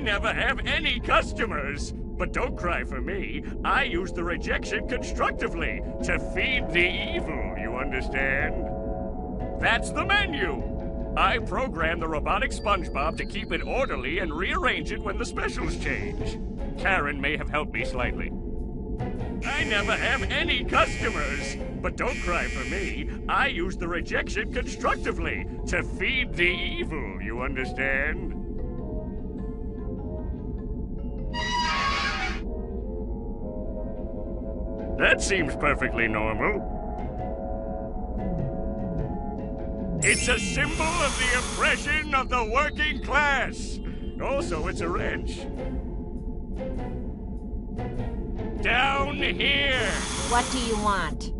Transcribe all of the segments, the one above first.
I never have any customers. But don't cry for me. I use the rejection constructively to feed the evil, you understand? That's the menu. I program the robotic SpongeBob to keep it orderly and rearrange it when the specials change. Karen may have helped me slightly. I never have any customers. But don't cry for me. I use the rejection constructively to feed the evil, you understand? That seems perfectly normal. It's a symbol of the oppression of the working class. Also, it's a wrench. Down here! What do you want?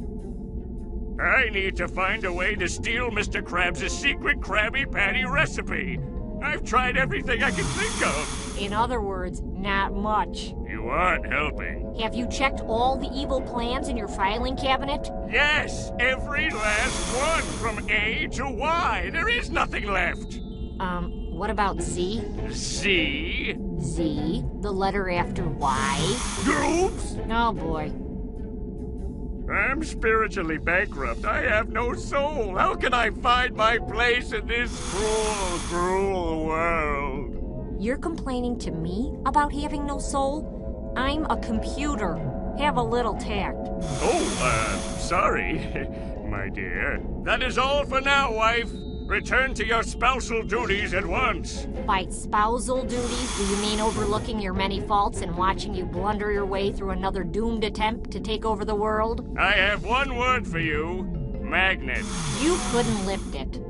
I need to find a way to steal Mr. Krabs' secret Krabby Patty recipe. I've tried everything I can think of. In other words, not much. You aren't helping. Have you checked all the evil plans in your filing cabinet? Yes, every last one, from A to Y. There is nothing left. What about Z? Z? Z, the letter after Y? Groups? Oh, boy. I'm spiritually bankrupt. I have no soul. How can I find my place in this cruel, cruel world? You're complaining to me about having no soul? I'm a computer. Have a little tact. Oh, sorry, my dear. That is all for now, wife. Return to your spousal duties at once. By spousal duties, do you mean overlooking your many faults and watching you blunder your way through another doomed attempt to take over the world? I have one word for you. Magnet. You couldn't lift it.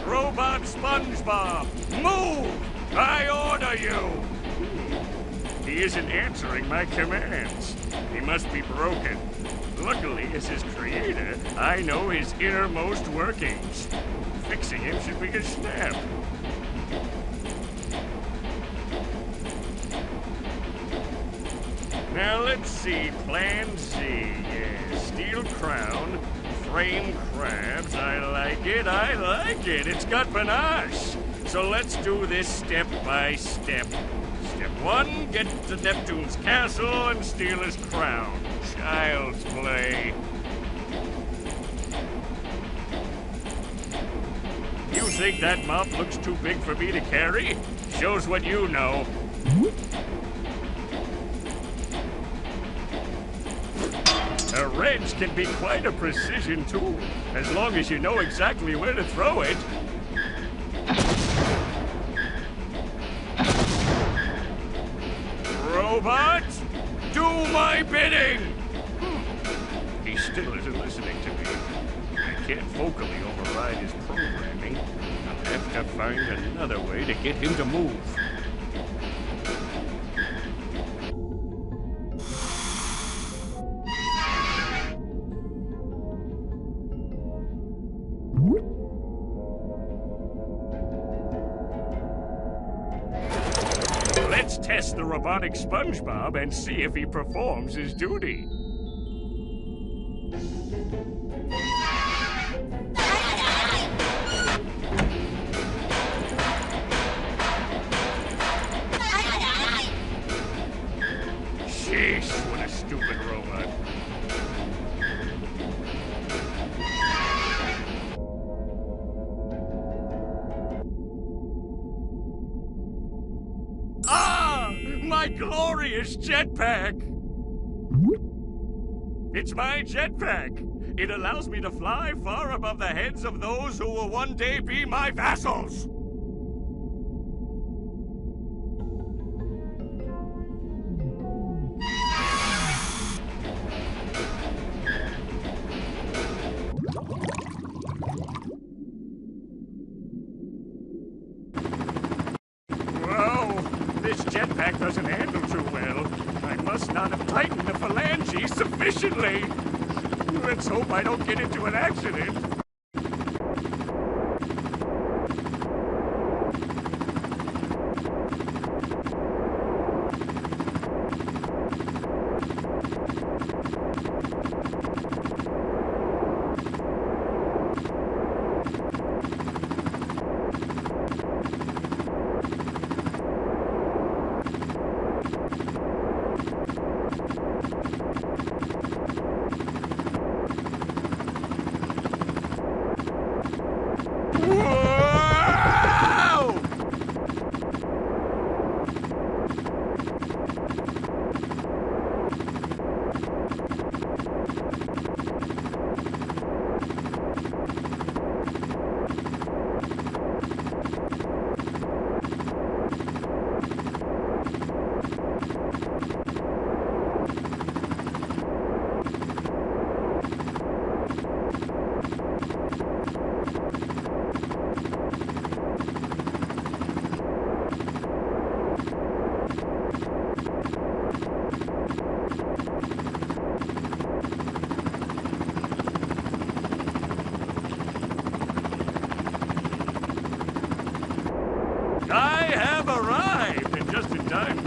Robot SpongeBob, move! I order you! He isn't answering my commands. He must be broken. Luckily, as his creator, I know his innermost workings. Fixing him should be a snap. Now let's see, Plan Z. Yeah, steel crown, frame crabs. I like it, I like it. It's got panache. So let's do this step by step. Step 1, get to Neptune's castle and steal his crown. Child's play. You think that mop looks too big for me to carry? Shows what you know. A wrench can be quite a precision tool, as long as you know exactly where to throw it. Robot, do my bidding! He still isn't listening to me. I can't vocally override his programming. I'll have to find another way to get him to move. Let's test the robotic SpongeBob and see if he performs his duty. Sheesh, what a stupid robot. My glorious jetpack! It's my jetpack! It allows me to fly far above the heads of those who will one day be my vassals! This jetpack doesn't handle too well. I must not have tightened the phalanges sufficiently. Let's hope I don't get into an accident.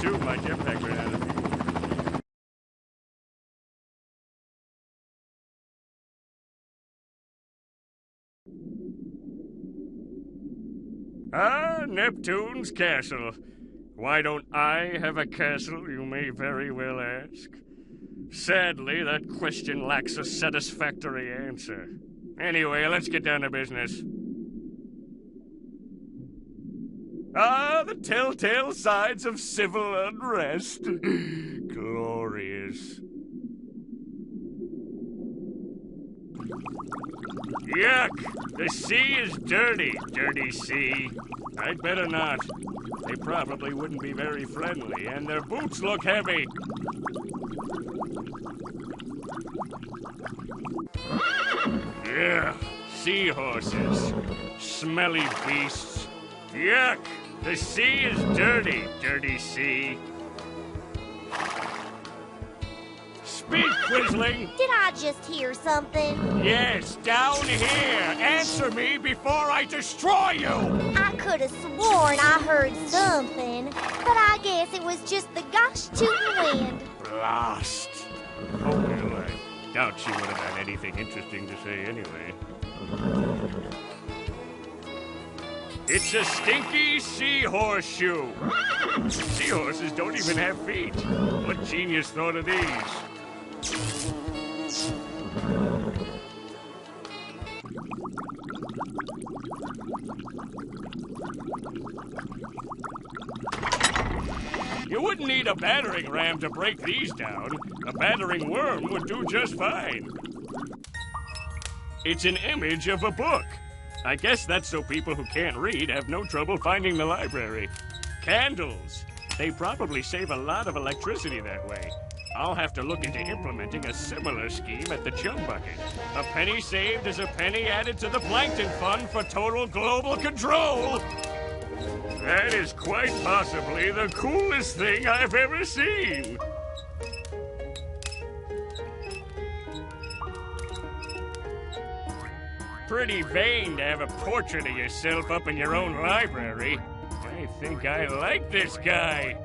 too, my jetpack ran out of fuel. Ah, Neptune's castle. Why don't I have a castle, you may very well ask? Sadly, that question lacks a satisfactory answer. Anyway, let's get down to business. Ah, the telltale signs of civil unrest. Glorious. Yuck! The sea is dirty, dirty sea. I'd better not. They probably wouldn't be very friendly, and their boots look heavy. Yeah, seahorses. Smelly beasts. Yuck! The sea is dirty, dirty sea. Speak, Quisling! Did I just hear something? Yes, down here! Answer me before I destroy you! I could have sworn I heard something, but I guess it was just the gosh tootin' wind. Blast! Oh, well, I doubt she would have had anything interesting to say anyway. It's a stinky seahorse-shoe. Seahorses don't even have feet. What genius thought of these? You wouldn't need a battering ram to break these down. A battering worm would do just fine. It's an image of a book. I guess that's so people who can't read have no trouble finding the library. Candles. They probably save a lot of electricity that way. I'll have to look into implementing a similar scheme at the chum bucket. A penny saved is a penny added to the Plankton Fund for total global control. That is quite possibly the coolest thing I've ever seen. Pretty vain to have a portrait of yourself up in your own library. I think I like this guy.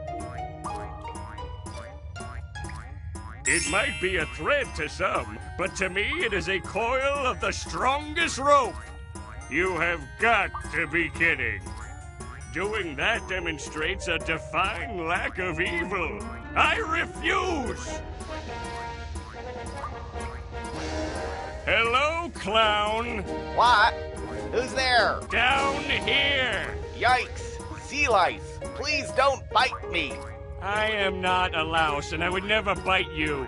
It might be a thread to some, but to me it is a coil of the strongest rope. You have got to be kidding. Doing that demonstrates a defined lack of evil. I refuse! Hello, clown. What? Who's there? Down here. Yikes! Sea lice! Please don't bite me! I am not a louse, and I would never bite you.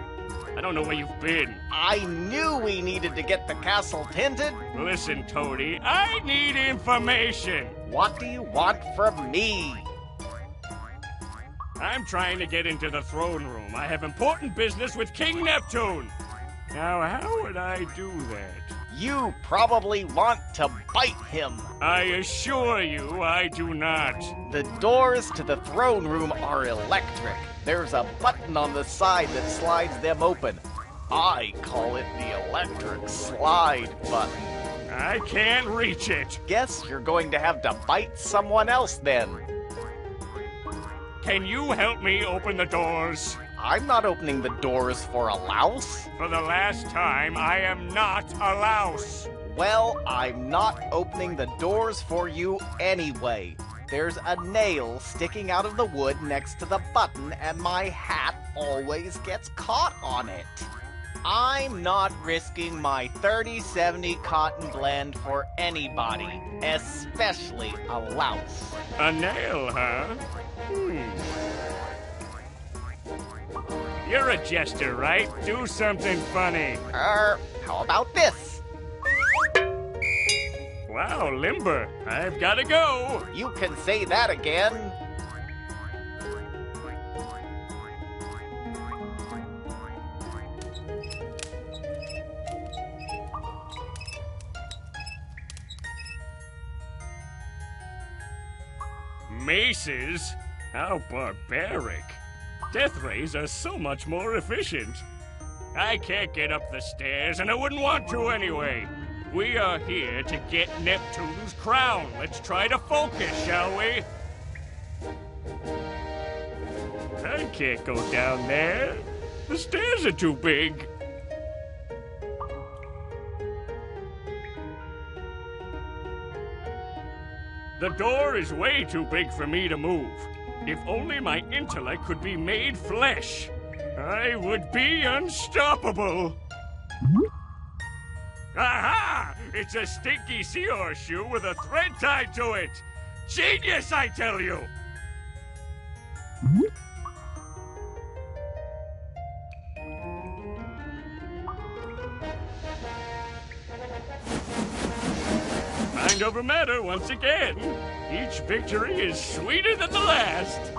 I don't know where you've been. I knew we needed to get the castle tinted. Listen, Toady, I need information. What do you want from me? I'm trying to get into the throne room. I have important business with King Neptune. Now, how would I do that? You probably want to bite him. I assure you, I do not. The doors to the throne room are electric. There's a button on the side that slides them open. I call it the electric slide button. I can't reach it. Guess you're going to have to bite someone else then. Can you help me open the doors? I'm not opening the doors for a louse. For the last time, I am not a louse. Well, I'm not opening the doors for you anyway. There's a nail sticking out of the wood next to the button, and my hat always gets caught on it. I'm not risking my 30/70 cotton blend for anybody, especially a louse. A nail, huh? You're a jester, right? Do something funny. How about this? Wow, limber. I've got to go. You can say that again. Maces? How barbaric. Death rays are so much more efficient. I can't get up the stairs, and I wouldn't want to anyway. We are here to get Neptune's crown. Let's try to focus, shall we? I can't go down there. The stairs are too big. The door is way too big for me to move. If only my intellect could be made flesh, I would be unstoppable. Aha! It's a stinky seahorse shoe with a thread tied to it. Genius, I tell you! Mind over matter once again. Each victory is sweeter than the last.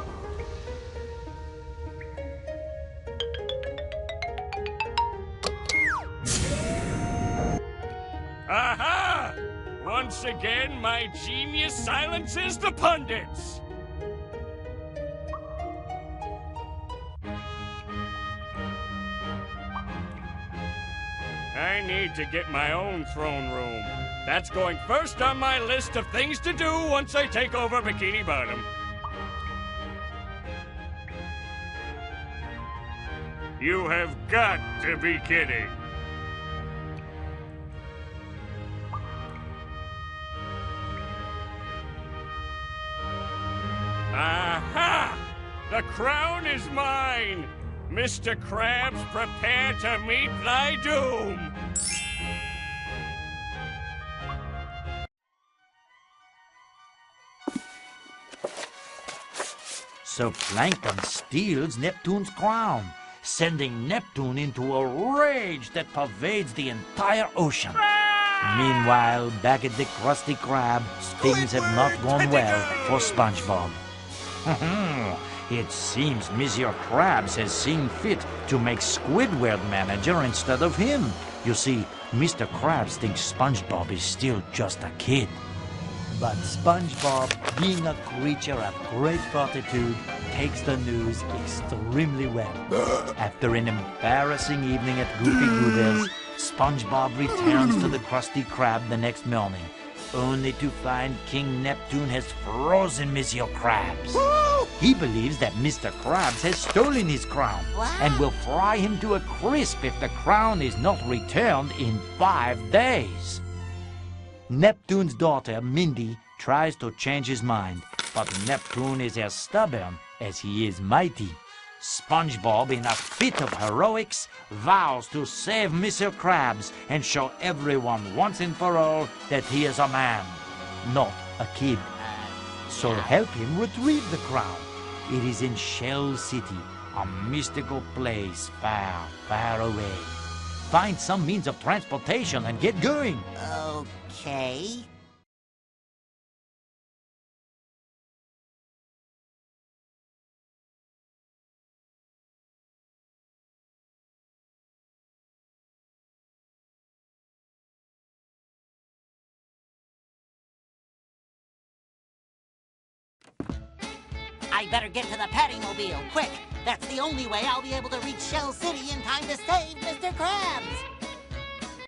Aha! Once again, my genius silences the pundits. I need to get my own throne room. That's going first on my list of things to do once I take over Bikini Bottom. You have got to be kidding. Aha! The crown is mine! Mr. Krabs, prepare to meet thy doom! So Plankton steals Neptune's crown, sending Neptune into a rage that pervades the entire ocean. Meanwhile, back at the Krusty Krab, things have not gone well for SpongeBob. It seems Monsieur Krabs has seen fit to make Squidward manager instead of him. You see, Mr. Krabs thinks SpongeBob is still just a kid. But SpongeBob, being a creature of great fortitude, takes the news extremely well. After an embarrassing evening at Goofy Goobers, SpongeBob returns to the Krusty Krab the next morning, only to find King Neptune has frozen Monsieur Krabs. He believes that Mr. Krabs has stolen his crown and will fry him to a crisp if the crown is not returned in 5 days. Neptune's daughter, Mindy, tries to change his mind, but Neptune is as stubborn as he is mighty. SpongeBob, in a fit of heroics, vows to save Mr. Krabs and show everyone once and for all that he is a man, not a kid. So help him retrieve the crown. It is in Shell City, a mystical place far, far away. Find some means of transportation and get going. Okay. I better get to the Patty-mobile, quick! That's the only way I'll be able to reach Shell City in time to save Mr. Krabs!